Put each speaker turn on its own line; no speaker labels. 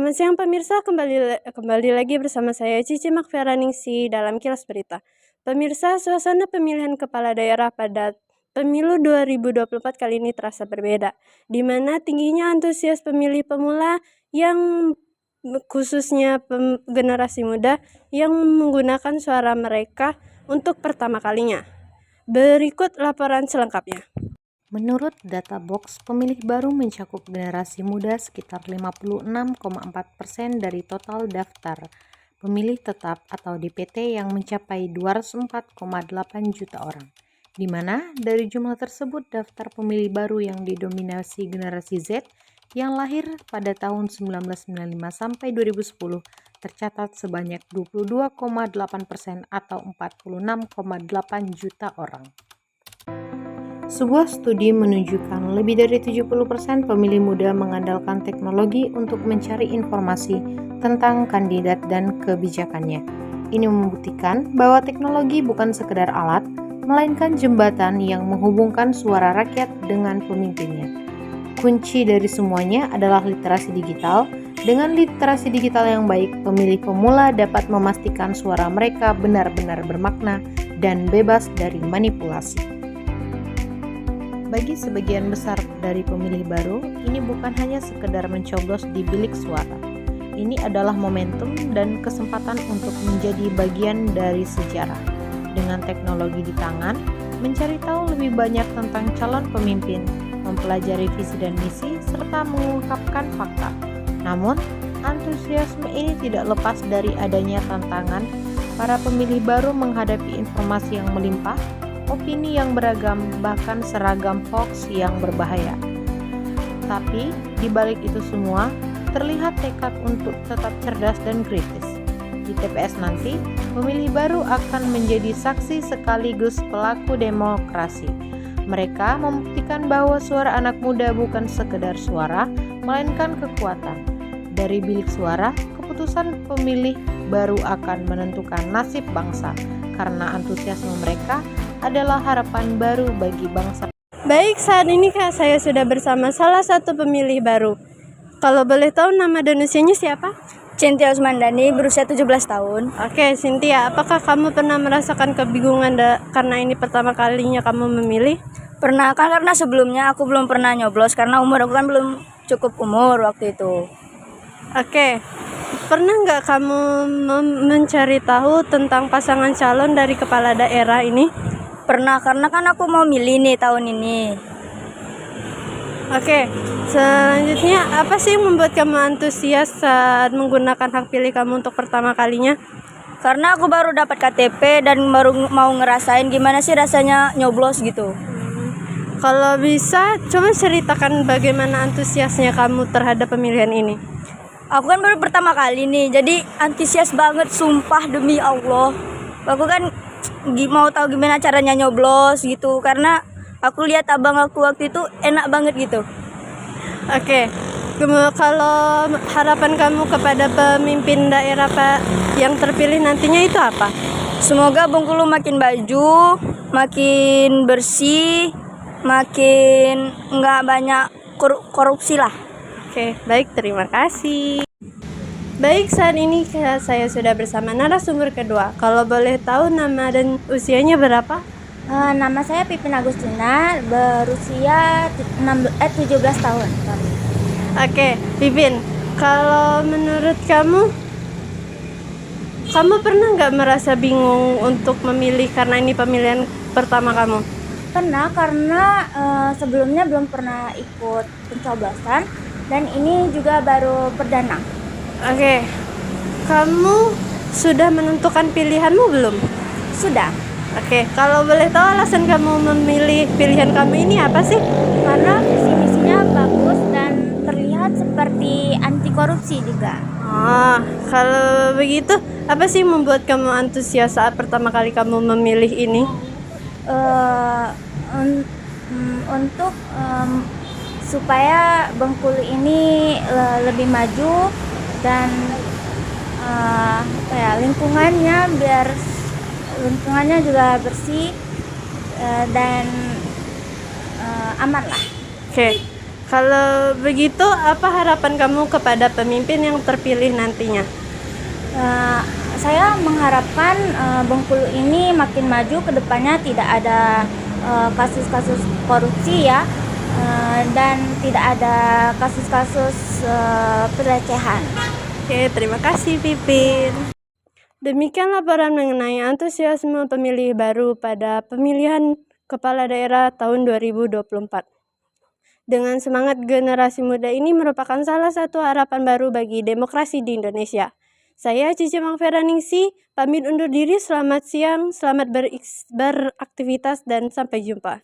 Selamat siang pemirsa, kembali lagi bersama saya Cici Makferaningsi dalam Kilas Berita. Pemirsa, suasana pemilihan kepala daerah pada pemilu 2024 kali ini terasa berbeda, di mana tingginya antusias pemilih pemula yang khususnya generasi muda yang menggunakan suara mereka untuk pertama kalinya. Berikut laporan selengkapnya.
Menurut data Box, pemilih baru mencakup generasi muda sekitar 56,4% dari total daftar pemilih tetap atau DPT yang mencapai 204,8 juta orang, di mana dari jumlah tersebut daftar pemilih baru yang didominasi generasi Z yang lahir pada tahun 1995 sampai 2010 tercatat sebanyak 22,8% atau 46,8 juta orang. Sebuah studi menunjukkan lebih dari 70% pemilih muda mengandalkan teknologi untuk mencari informasi tentang kandidat dan kebijakannya. Ini membuktikan bahwa teknologi bukan sekedar alat, melainkan jembatan yang menghubungkan suara rakyat dengan pemimpinnya. Kunci dari semuanya adalah literasi digital. Dengan literasi digital yang baik, pemilih pemula dapat memastikan suara mereka benar-benar bermakna dan bebas dari manipulasi. Bagi sebagian besar dari pemilih baru, ini bukan hanya sekedar mencoblos di bilik suara. Ini adalah momentum dan kesempatan untuk menjadi bagian dari sejarah. Dengan teknologi di tangan, mencari tahu lebih banyak tentang calon pemimpin, mempelajari visi dan misi, serta mengungkapkan fakta. Namun, antusiasme ini tidak lepas dari adanya tantangan. Para pemilih baru menghadapi informasi yang melimpah, opini yang beragam, bahkan seragam hoax yang berbahaya. Tapi, di balik itu semua, terlihat tekad untuk tetap cerdas dan kritis. Di TPS nanti, pemilih baru akan menjadi saksi sekaligus pelaku demokrasi. Mereka membuktikan bahwa suara anak muda bukan sekedar suara, melainkan kekuatan. Dari bilik suara, keputusan pemilih baru akan menentukan nasib bangsa, karena antusiasme mereka adalah harapan baru bagi bangsa.
Baik, saat ini saya sudah bersama salah satu pemilih baru. Kalau boleh tahu nama dan usianya siapa?
Cynthia Usmandani, berusia 17 tahun.
Oke, Cynthia, apakah kamu pernah merasakan kebingungan karena ini pertama kalinya kamu memilih?
Pernah kan, karena sebelumnya aku belum pernah nyoblos karena umur aku kan belum cukup umur waktu itu.
Oke, pernah nggak kamu mencari tahu tentang pasangan calon dari kepala daerah ini?
Pernah, karena kan aku mau milih nih tahun ini.
Oke, selanjutnya apa sih yang membuat kamu antusias saat menggunakan hak pilih kamu untuk pertama kalinya?
Karena aku baru dapat KTP dan baru mau ngerasain gimana sih rasanya nyoblos gitu.
Kalau bisa, coba ceritakan bagaimana antusiasnya kamu terhadap pemilihan ini.
Aku kan baru pertama kali nih, jadi antusias banget, sumpah demi Allah. Aku kan mau tahu gimana caranya nyoblos gitu, karena aku lihat abang aku waktu itu enak banget gitu.
Oke, kalau harapan kamu kepada pemimpin daerah Pak yang terpilih nantinya itu apa?
Semoga Bengkulu makin maju, makin bersih, makin nggak banyak korupsi lah.
Oke, baik, terima kasih. Baik, saat ini saya sudah bersama narasumber kedua. Kalau boleh tahu nama dan usianya berapa?
Nama saya Pipin Agustina, berusia 17 tahun.
Oke, Pipin, kalau menurut kamu pernah nggak merasa bingung untuk memilih karena ini pemilihan pertama kamu?
Pernah, karena sebelumnya belum pernah ikut pencoblosan dan ini juga baru perdana.
Oke, kamu sudah menentukan pilihanmu belum?
Sudah.
Oke, kalau boleh tahu alasan kamu memilih pilihan kamu ini apa sih?
Karena visi misinya bagus dan terlihat seperti anti korupsi juga.
Oh, kalau begitu, apa sih membuat kamu antusias saat pertama kali kamu memilih ini?
Untuk supaya Bengkulu ini lebih maju dan lingkungannya juga bersih dan aman lah.
Oke, Kalau begitu, apa harapan kamu kepada pemimpin yang terpilih nantinya?
Saya mengharapkan Bengkulu ini makin maju ke depannya, tidak ada kasus-kasus korupsi ya, dan tidak ada kasus-kasus pelecehan.
Oke, terima kasih Pipin. Demikian laporan mengenai antusiasme pemilih baru pada pemilihan kepala daerah tahun 2024. Dengan semangat generasi muda ini merupakan salah satu harapan baru bagi demokrasi di Indonesia. Saya Cici Mangferaningsi, pamit undur diri. Selamat siang, selamat beraktivitas, dan sampai jumpa.